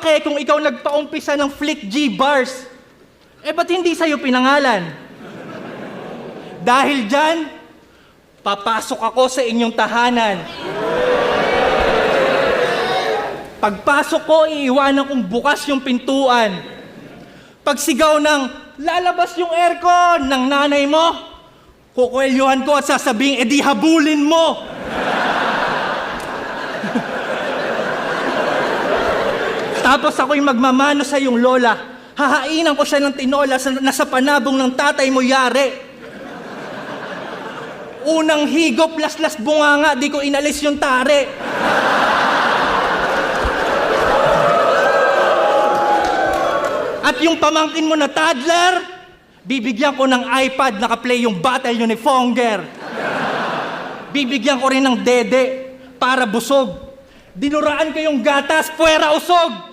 pake kung ikaw nagpaumpisa ng Flick G bars? Eh, ba't hindi sa'yo pinangalan? Dahil dyan, papasok ako sa inyong tahanan. Pagpasok ko, iiwanan kong bukas yung pintuan. Pagsigaw ng lalabas yung aircon ng nanay mo, kukwelyuhan ko at sasabing, edi habulin mo. Tapos ako'y magmamano sa iyong lola. Hahainan ko siya ng tinola na sa panabong ng tatay mo yari. Unang higop, laslas bunganga, di ko inalis yung tare. At yung pamangkin mo na toddler, bibigyan ko ng iPad, naka-play yung Battle ni Fonger. Bibigyan ko rin ng dede para busog. Dinuraan ko yung gatas, puwera usog.